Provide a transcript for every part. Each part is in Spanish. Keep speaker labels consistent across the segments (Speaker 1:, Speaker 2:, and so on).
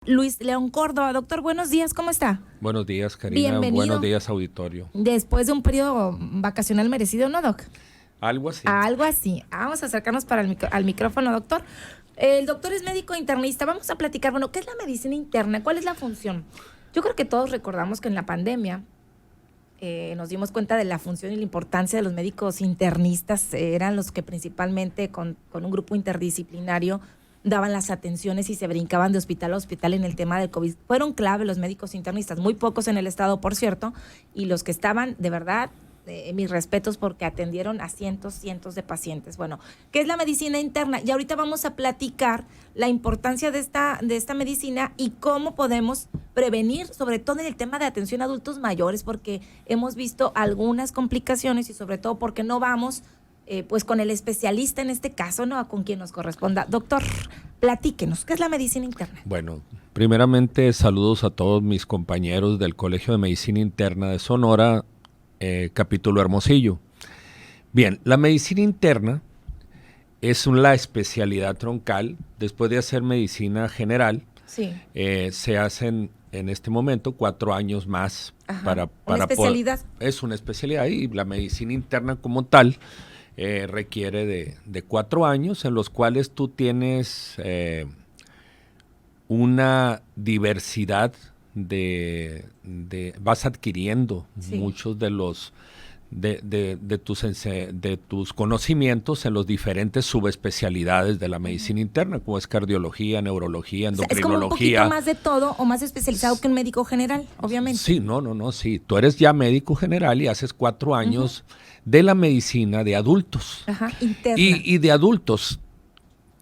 Speaker 1: Luis León Córdoba. Doctor, buenos días, ¿cómo está?
Speaker 2: Buenos días, Karina.
Speaker 1: Bienvenido.
Speaker 2: Buenos días, auditorio.
Speaker 1: Después de un periodo vacacional merecido, ¿no, Doc?
Speaker 2: Algo así.
Speaker 1: Algo así. Vamos a acercarnos al micrófono, doctor. El doctor es médico internista. Vamos a platicar, bueno, ¿qué es la medicina interna? ¿Cuál es la función? Yo creo que todos recordamos que en la pandemia nos dimos cuenta de la función y la importancia de los médicos internistas. Eran los que principalmente con un grupo interdisciplinario daban las atenciones y se brincaban de hospital a hospital en el tema del COVID. Fueron clave los médicos internistas, muy pocos en el estado, por cierto, y los que estaban, de verdad, mis respetos porque atendieron a cientos de pacientes. Bueno, ¿qué es la medicina interna? Y ahorita vamos a platicar la importancia de esta medicina y cómo podemos prevenir, sobre todo en el tema de atención a adultos mayores, porque hemos visto algunas complicaciones y sobre todo porque no vamos pues con el especialista en este caso, ¿no? Con quien nos corresponda. Doctor, platíquenos, ¿qué es la medicina interna?
Speaker 2: Bueno, primeramente saludos a todos mis compañeros del Colegio de Medicina Interna de Sonora, capítulo Hermosillo. Bien, la medicina interna es la especialidad troncal. Después de hacer medicina general,
Speaker 1: sí.
Speaker 2: Se hacen en este momento 4 años más.
Speaker 1: Ajá.
Speaker 2: Para
Speaker 1: ¿Una especialidad?
Speaker 2: Es una especialidad y la medicina interna como tal requiere de 4 años en los cuales tú tienes una diversidad vas adquiriendo sí. Muchos de los de tus conocimientos en los diferentes subespecialidades de la medicina interna, como es cardiología, neurología, endocrinología.
Speaker 1: Es como un poquito más de todo o más especializado que un médico general, obviamente.
Speaker 2: Sí, sí. Tú eres ya médico general y haces 4 años de la medicina de adultos.
Speaker 1: Ajá, interna.
Speaker 2: Y de adultos.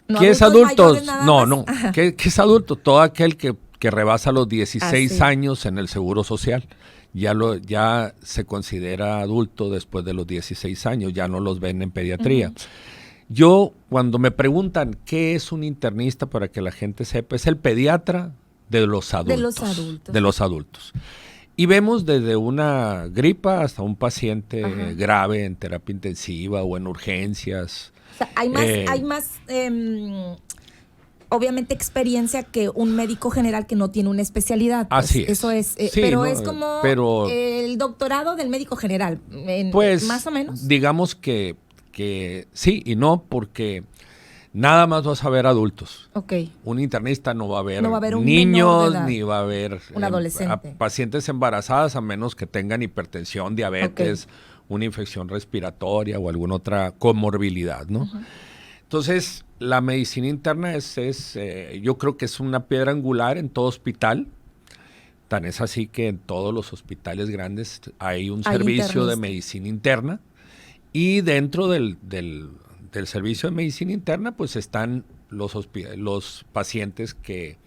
Speaker 1: No,
Speaker 2: ¿Qué es adultos? No.
Speaker 1: Ajá.
Speaker 2: ¿Qué es adulto? Todo aquel que rebasa los 16 años en el Seguro Social. Ya se considera adulto después de los 16 años, ya no los ven en pediatría. Yo, cuando me preguntan qué es un internista, para que la gente sepa, es el pediatra de los adultos. De los adultos. Y vemos desde una gripa hasta un paciente grave en terapia intensiva o en urgencias.
Speaker 1: O sea, hay más obviamente experiencia que un médico general que no tiene una especialidad. Pues,
Speaker 2: así es.
Speaker 1: Eso es, sí, pero es como el doctorado del médico general,
Speaker 2: pues,
Speaker 1: más o menos.
Speaker 2: Digamos que sí y no, porque nada más vas a ver adultos.
Speaker 1: Okay.
Speaker 2: Un internista no va a ver,
Speaker 1: un
Speaker 2: niños, ni va a ver
Speaker 1: un adolescente.
Speaker 2: Pacientes embarazadas, a menos que tengan hipertensión, diabetes, una infección respiratoria o alguna otra comorbilidad, ¿no? Entonces, la medicina interna yo creo que es una piedra angular en todo hospital. Tan es así que en todos los hospitales grandes hay un servicio de medicina interna. Y dentro del servicio de medicina interna, pues están los pacientes que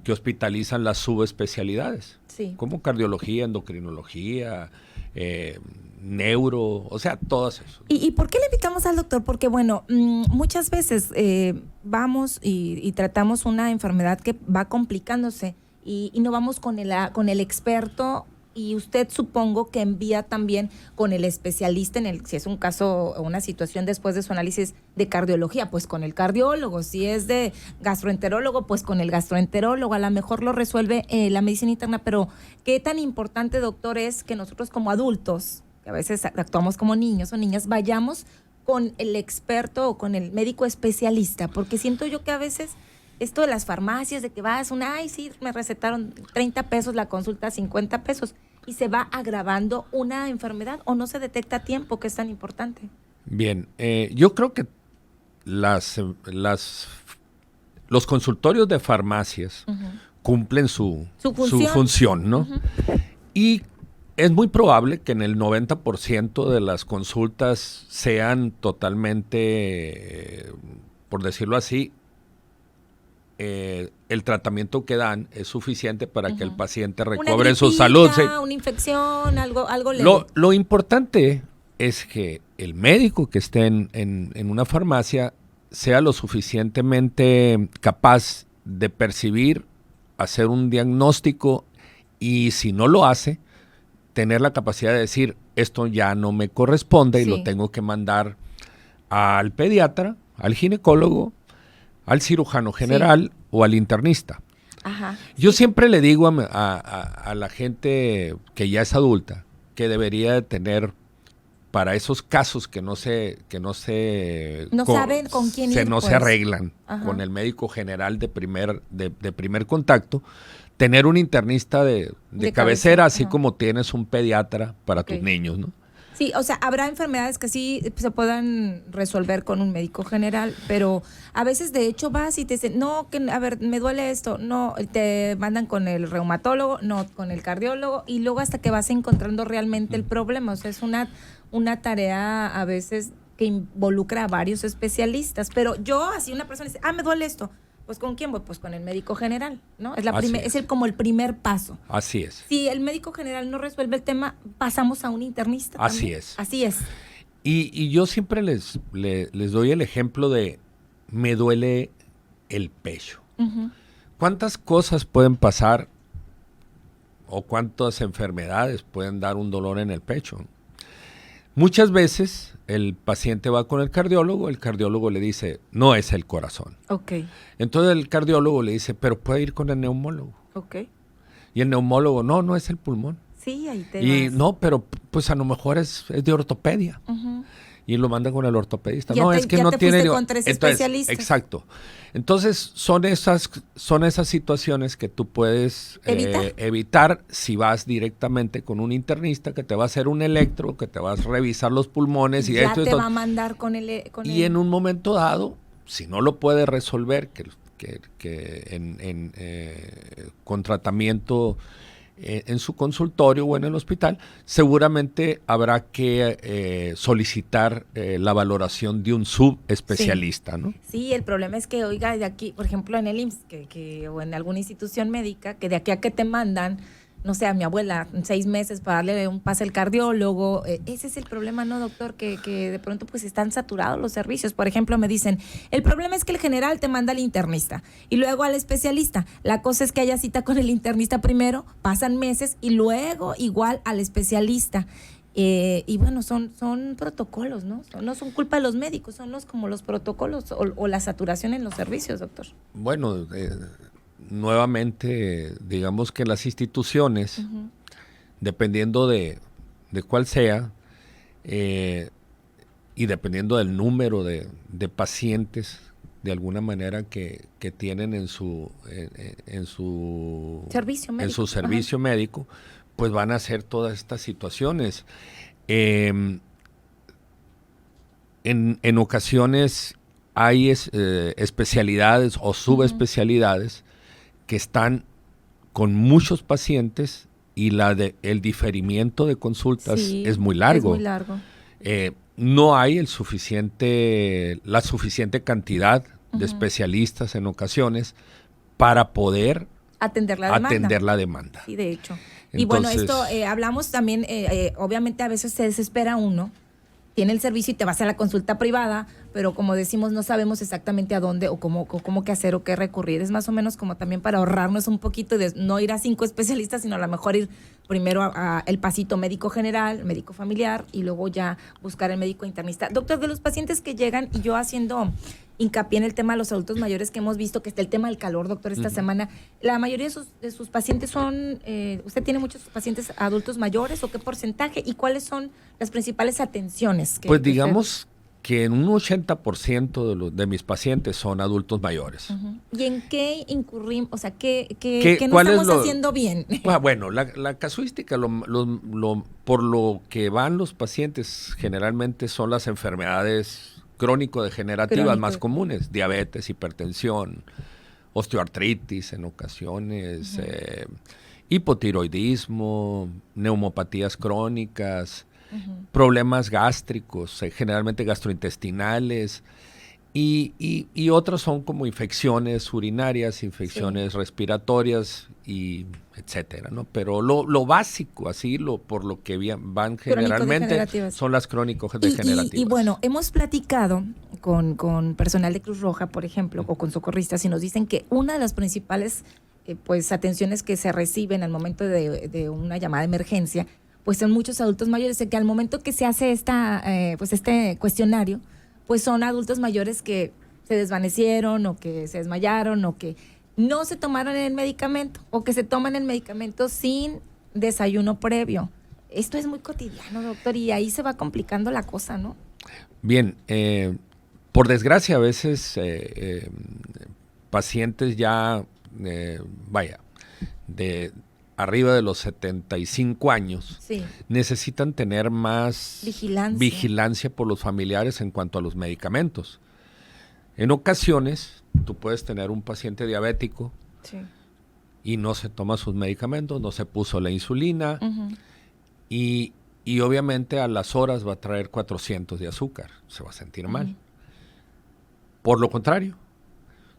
Speaker 2: hospitalizan las subespecialidades, sí. Como cardiología, endocrinología, neuro, o sea, todas eso.
Speaker 1: ¿Y por qué le invitamos al doctor? Porque, bueno, muchas veces vamos y tratamos una enfermedad que va complicándose y no vamos con el experto. Y usted supongo que envía también con el especialista si es un caso o una situación después de su análisis de cardiología, pues con el cardiólogo. Si es de gastroenterólogo, pues con el gastroenterólogo. A lo mejor lo resuelve la medicina interna, pero ¿qué tan importante, doctor, es que nosotros como adultos, que a veces actuamos como niños o niñas, vayamos con el experto o con el médico especialista? Porque siento yo que a veces esto de las farmacias, de que vas sí, me recetaron 30 pesos la consulta, 50 pesos, y se va agravando una enfermedad o no se detecta a tiempo, que es tan importante.
Speaker 2: Bien, yo creo que los consultorios de farmacias cumplen su función, ¿no? Y es muy probable que en el 90% de las consultas sean totalmente, por decirlo así, el tratamiento que dan es suficiente para que el paciente recobre su salud.
Speaker 1: Una infección, algo leve.
Speaker 2: Lo importante es que el médico que esté en una farmacia sea lo suficientemente capaz de percibir, hacer un diagnóstico y si no lo hace, tener la capacidad de decir, esto ya no me corresponde y lo tengo que mandar al pediatra, al ginecólogo, al cirujano general o al internista.
Speaker 1: Ajá.
Speaker 2: Yo siempre le digo a la gente que ya es adulta que debería de tener para esos casos que no
Speaker 1: saben con quién ir,
Speaker 2: no
Speaker 1: pues.
Speaker 2: se arreglan
Speaker 1: Ajá.
Speaker 2: con el médico general de primer contacto, tener un internista de cabecera, así
Speaker 1: ajá.
Speaker 2: como tienes un pediatra para tus niños, ¿no?
Speaker 1: Sí, o sea, habrá enfermedades que sí se puedan resolver con un médico general, pero a veces de hecho vas y te dicen, no, que a ver, me duele esto, no, te mandan con el reumatólogo, no, con el cardiólogo, y luego hasta que vas encontrando realmente el problema. O sea, es una tarea a veces que involucra a varios especialistas, pero yo, así una persona dice, me duele esto. Pues ¿con quién voy? Pues con el médico general, ¿no? Es como el primer paso.
Speaker 2: Así es.
Speaker 1: Si el médico general no resuelve el tema, pasamos a un internista.
Speaker 2: Así
Speaker 1: también.
Speaker 2: es.
Speaker 1: Así es.
Speaker 2: Y yo siempre les doy el ejemplo de me duele el pecho.
Speaker 1: Uh-huh.
Speaker 2: ¿Cuántas cosas pueden pasar o cuántas enfermedades pueden dar un dolor en el pecho? Muchas veces el paciente va con el cardiólogo le dice, no es el corazón.
Speaker 1: Okay.
Speaker 2: Entonces el cardiólogo le dice, pero puede ir con el neumólogo.
Speaker 1: Okay.
Speaker 2: Y el neumólogo, no es el pulmón.
Speaker 1: Sí, ahí te
Speaker 2: Y
Speaker 1: vas.
Speaker 2: no, pero pues a lo mejor es de ortopedia.
Speaker 1: Uh-huh.
Speaker 2: Y lo mandan con el ortopedista.
Speaker 1: Ya
Speaker 2: no,
Speaker 1: te,
Speaker 2: es que
Speaker 1: ya
Speaker 2: no
Speaker 1: te
Speaker 2: tiene...
Speaker 1: fuiste con 3 especialistas.
Speaker 2: Exacto. Entonces, son esas situaciones que tú puedes evitar si vas directamente con un internista que te va a hacer un electro, que te va a revisar los pulmones.
Speaker 1: Ya te va a mandar con el...
Speaker 2: En un momento dado, si no lo puede resolver, con tratamiento en su consultorio o en el hospital, seguramente habrá que solicitar la valoración de un subespecialista,
Speaker 1: sí.
Speaker 2: ¿no?
Speaker 1: Sí, el problema es que, oiga, de aquí, por ejemplo, en el IMSS o en alguna institución médica, que de aquí a que te mandan, no sé, a mi abuela, 6 meses para darle un pase al cardiólogo. Ese es el problema, ¿no, doctor? Que de pronto pues están saturados los servicios. Por ejemplo, me dicen, el problema es que el general te manda al internista y luego al especialista. La cosa es que haya cita con el internista primero, pasan meses y luego igual al especialista. Y bueno, son protocolos, ¿no? No son culpa de los médicos, son como los protocolos o la saturación en los servicios, doctor.
Speaker 2: Bueno, nuevamente, digamos que las instituciones, uh-huh, dependiendo de cuál sea, y dependiendo del número de pacientes, de alguna manera que tienen en su servicio médico, pues van a hacer todas estas situaciones. En ocasiones hay especialidades o subespecialidades, uh-huh, que están con muchos pacientes y el diferimiento de consultas es muy largo.
Speaker 1: Es muy largo.
Speaker 2: No hay la suficiente cantidad, uh-huh, de especialistas en ocasiones para poder atender la demanda.
Speaker 1: Sí, de hecho. Entonces, y bueno, esto hablamos también, obviamente a veces se desespera uno, tiene el servicio y te vas a la consulta privada, pero como decimos, no sabemos exactamente a dónde o cómo qué hacer o qué recurrir. Es más o menos como también para ahorrarnos un poquito de no ir a 5 especialistas, sino a lo mejor ir primero a el pasito médico general, médico familiar y luego ya buscar el médico internista. Doctor, de los pacientes que llegan, y yo haciendo hincapié en el tema de los adultos mayores que hemos visto, que está el tema del calor, doctor, esta, uh-huh, semana, la mayoría de sus pacientes son, ¿usted tiene muchos pacientes adultos mayores o qué porcentaje? ¿Y cuáles son las principales atenciones?
Speaker 2: Pues digamos que en un 80% de mis pacientes son adultos mayores.
Speaker 1: Uh-huh. ¿Y en qué incurrimos? O sea, ¿qué no estamos haciendo bien?
Speaker 2: Bueno, la casuística, por lo que van los pacientes, generalmente son las enfermedades crónico-degenerativas más comunes, diabetes, hipertensión, osteoartritis en ocasiones, uh-huh, hipotiroidismo, neumopatías crónicas, uh-huh, problemas gástricos, generalmente gastrointestinales, y otros son como infecciones urinarias, infecciones, sí, respiratorias, y etcétera, ¿no? Pero lo básico, así, por lo que van generalmente, son las crónico-degenerativas.
Speaker 1: Y bueno, hemos platicado con personal de Cruz Roja, por ejemplo, o con socorristas, y nos dicen que una de las principales pues atenciones que se reciben al momento de una llamada de emergencia, pues son muchos adultos mayores, que al momento que se hace este cuestionario, pues son adultos mayores que se desvanecieron o que se desmayaron o que no se tomaron el medicamento o que se toman el medicamento sin desayuno previo. Esto es muy cotidiano, doctor, y ahí se va complicando la cosa, ¿no?
Speaker 2: Bien, por desgracia a veces pacientes ya, de arriba de los 75 años,
Speaker 1: sí,
Speaker 2: necesitan tener más vigilancia por los familiares en cuanto a los medicamentos. En ocasiones, tú puedes tener un paciente diabético
Speaker 1: sí,
Speaker 2: y no se toma sus medicamentos, no se puso la insulina, y obviamente a las horas va a traer 400 de azúcar, se va a sentir mal. Por lo contrario,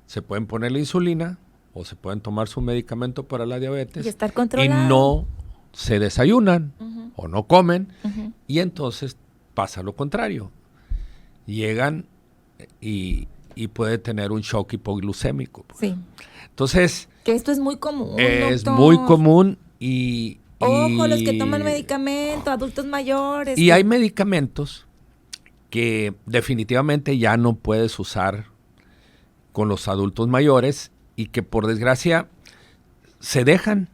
Speaker 2: se pueden poner la insulina o se pueden tomar su medicamento para la diabetes
Speaker 1: y estar controlado.
Speaker 2: Y no se desayunan o no comen, y entonces pasa lo contrario. Llegan y puede tener un shock hipoglucémico.
Speaker 1: Sí.
Speaker 2: Entonces,
Speaker 1: que esto es muy común,
Speaker 2: es
Speaker 1: doctor.
Speaker 2: muy común y
Speaker 1: ojo, los que toman medicamento, adultos mayores.
Speaker 2: Y hay medicamentos que definitivamente ya no puedes usar con los adultos mayores y que por desgracia se dejan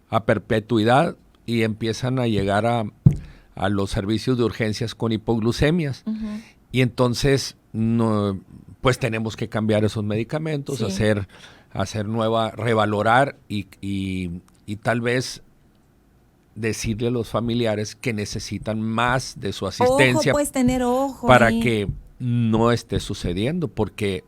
Speaker 2: a perpetuidad y empiezan a llegar a los servicios de urgencias con hipoglucemias. Y entonces pues tenemos que cambiar esos medicamentos,
Speaker 1: sí,
Speaker 2: hacer revalorar y tal vez decirle a los familiares que necesitan más de su asistencia.
Speaker 1: Ojo, pues tener ojo.
Speaker 2: Para que no esté sucediendo, porque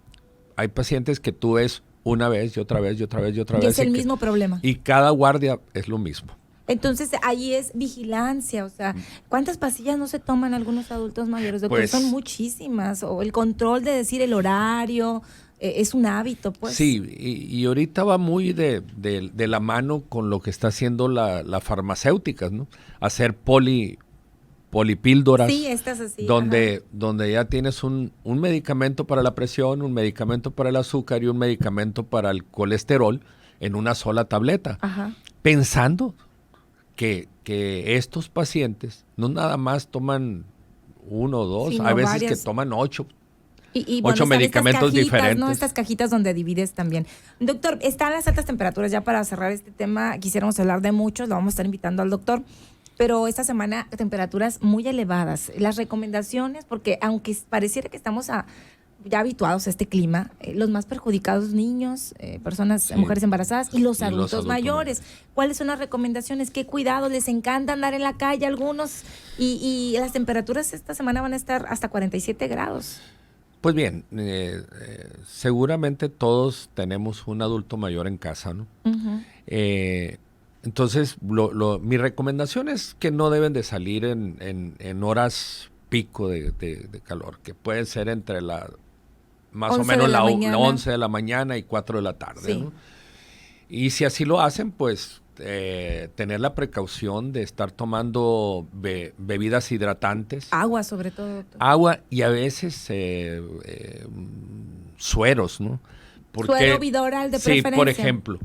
Speaker 2: hay pacientes que tú ves una vez y otra vez y otra vez y otra vez.
Speaker 1: Y es el mismo problema.
Speaker 2: Y cada guardia es lo mismo.
Speaker 1: Entonces, ahí es vigilancia, o sea, ¿cuántas pastillas no se toman algunos adultos mayores? Doctor,
Speaker 2: pues,
Speaker 1: son muchísimas, o el control de decir el horario, es un hábito, pues.
Speaker 2: Sí, y ahorita va muy de la mano con lo que está haciendo la farmacéutica, ¿no? Hacer polipíldoras.
Speaker 1: Sí, estas así.
Speaker 2: Donde ya tienes un medicamento para la presión, un medicamento para el azúcar y un medicamento para el colesterol en una sola tableta. Pensando que estos pacientes no nada más toman 1 o 2, hay veces varias, que toman 8.
Speaker 1: Y
Speaker 2: 8 medicamentos diferentes.
Speaker 1: ¿No? Estas cajitas donde divides también. Doctor, están las altas temperaturas. Ya para cerrar este tema, quisiéramos hablar de muchos, lo vamos a estar invitando al doctor. Pero esta semana temperaturas muy elevadas. Las recomendaciones, porque aunque pareciera que estamos ya habituados a este clima, los más perjudicados, niños, personas, sí, mujeres embarazadas y los adultos mayores. ¿Cuáles son las recomendaciones? ¿Qué cuidado? Les encanta andar en la calle algunos y las temperaturas esta semana van a estar hasta 47 grados.
Speaker 2: Pues bien, seguramente todos tenemos un adulto mayor en casa, ¿no? Entonces, mi recomendación es que no deben de salir en horas pico de calor, que pueden ser entre más o menos la 11 de la mañana y 4 de la tarde, sí, ¿no? Y si así lo hacen, pues tener la precaución de estar tomando bebidas hidratantes.
Speaker 1: Agua sobre todo, doctor.
Speaker 2: Agua y a veces sueros, ¿no?
Speaker 1: Suero bidaural de preferencia.
Speaker 2: Sí, por ejemplo.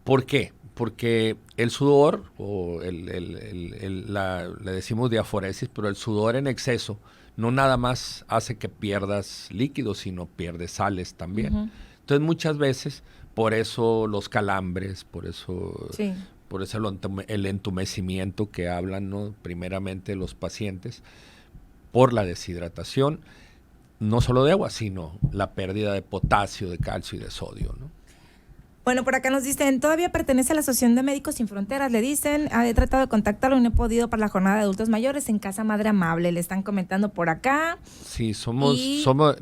Speaker 2: ¿Por qué? Porque el sudor, o le decimos diaforesis, pero el sudor en exceso no nada más hace que pierdas líquidos, sino pierdes sales también. Entonces muchas veces, por eso los calambres, por eso, sí, por eso el entumecimiento que hablan, ¿no? Primeramente los pacientes, por la deshidratación, no solo de agua, sino la pérdida de potasio, de calcio y de sodio, ¿no?
Speaker 1: Bueno, por acá nos dicen, todavía pertenece a la Asociación de Médicos Sin Fronteras, le dicen, he tratado de contactarlo y no he podido para la jornada de adultos mayores en Casa Madre Amable, le están comentando por acá.
Speaker 2: Sí,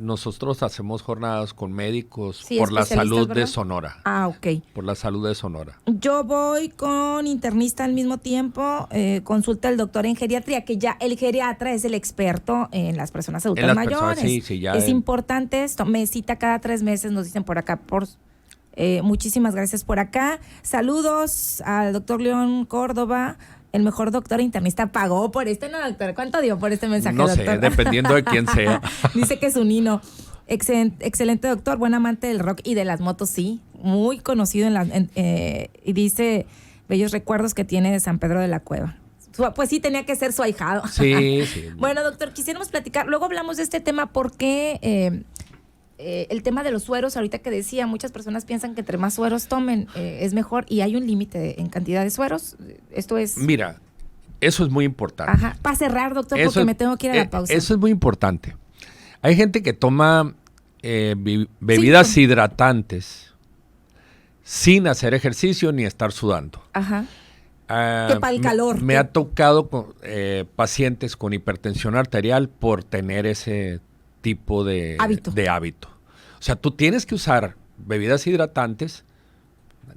Speaker 2: nosotros hacemos jornadas con médicos, sí, por la salud, ¿verdad?, de Sonora.
Speaker 1: Ok.
Speaker 2: Por la salud de Sonora.
Speaker 1: Yo voy con internista al mismo tiempo, consulta al doctor en geriatría, que ya el geriatra es el experto en las personas adultas mayores.
Speaker 2: Sí, ya
Speaker 1: es importante esto, me cita cada 3 meses, nos dicen por acá, muchísimas gracias por acá. Saludos al doctor León Córdoba, el mejor doctor internista. ¿Pagó por este, no, doctor? ¿Cuánto dio por este mensaje,
Speaker 2: no
Speaker 1: doctor?
Speaker 2: No sé, dependiendo de quién sea.
Speaker 1: Dice que es un nino. Excelente doctor, buen amante del rock y de las motos, sí. Muy conocido y dice, bellos recuerdos que tiene de San Pedro de la Cueva. Pues sí, tenía que ser su ahijado.
Speaker 2: Sí.
Speaker 1: Bueno, doctor, quisiéramos platicar. Luego hablamos de este tema porque el tema de los sueros, ahorita que decía, muchas personas piensan que entre más sueros tomen es mejor y hay un límite en cantidad de sueros. Esto es...
Speaker 2: Mira, eso es muy importante.
Speaker 1: Ajá. Para cerrar, doctor, porque me tengo que ir a la pausa.
Speaker 2: Eso es muy importante. Hay gente que toma bebidas hidratantes sin hacer ejercicio ni estar sudando.
Speaker 1: Ajá. Que para el calor.
Speaker 2: Me ha tocado pacientes con hipertensión arterial por tener ese tipo de hábito. O sea, tú tienes que usar bebidas hidratantes,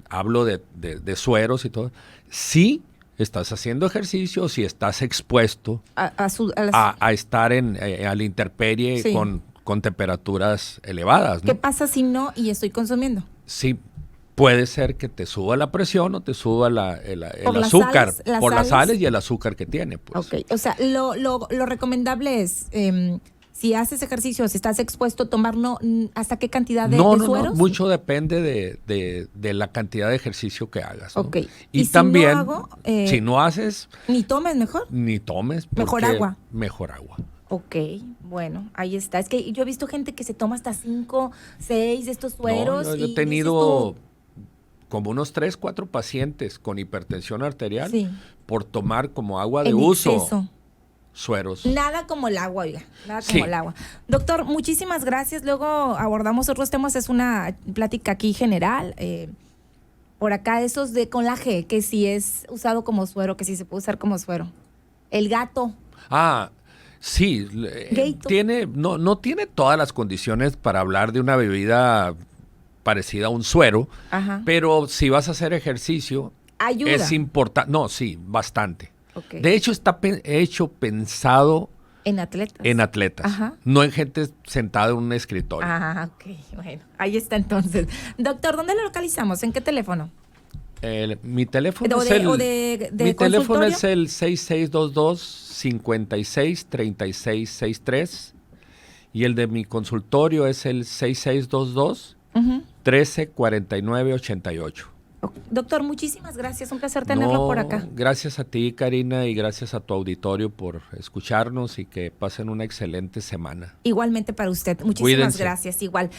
Speaker 2: hablo de sueros y todo, si estás haciendo ejercicio, si estás expuesto a estar a la intemperie con temperaturas elevadas, ¿no?
Speaker 1: ¿Qué pasa si no y estoy consumiendo?
Speaker 2: Sí, puede ser que te suba la presión o te suba el azúcar, por las sales y el azúcar que tiene. Pues.
Speaker 1: Ok, o sea, lo recomendable es, si haces ejercicio, si estás expuesto, tomar ¿hasta qué cantidad de sueros?
Speaker 2: No, mucho depende de la cantidad de ejercicio que hagas, ¿no?
Speaker 1: Ok.
Speaker 2: Y también, si no haces...
Speaker 1: Ni tomes mejor.
Speaker 2: Ni tomes.
Speaker 1: Mejor agua.
Speaker 2: Mejor agua.
Speaker 1: Ok, bueno, ahí está. Es que yo he visto gente que se toma hasta 5, 6 de estos sueros.
Speaker 2: No, yo he tenido como unos 3, 4 pacientes con hipertensión arterial por tomar como agua de uso.
Speaker 1: Exceso.
Speaker 2: Sueros.
Speaker 1: Nada como el agua, oiga. Nada como el agua. Doctor, muchísimas gracias. Luego abordamos otros temas. Es una plática aquí general. Por acá, esos con la G, que si es usado como suero, que si se puede usar como suero. El gato.
Speaker 2: Sí, no tiene todas las condiciones para hablar de una bebida parecida a un suero, pero si vas a hacer ejercicio,
Speaker 1: ayuda.
Speaker 2: Es importante. No, sí, bastante.
Speaker 1: Okay.
Speaker 2: De hecho, está pensado
Speaker 1: en atletas.
Speaker 2: No en gente sentada en un escritorio.
Speaker 1: Ok, bueno, ahí está entonces. Doctor, ¿dónde lo localizamos? ¿En qué teléfono?
Speaker 2: Mi teléfono es el 6622-563663 y el de mi consultorio es el 6622-134988.
Speaker 1: Doctor, muchísimas gracias. Un placer tenerlo por acá.
Speaker 2: Gracias a ti, Karina, y gracias a tu auditorio por escucharnos y que pasen una excelente semana.
Speaker 1: Igualmente para usted. Muchísimas gracias. Igual.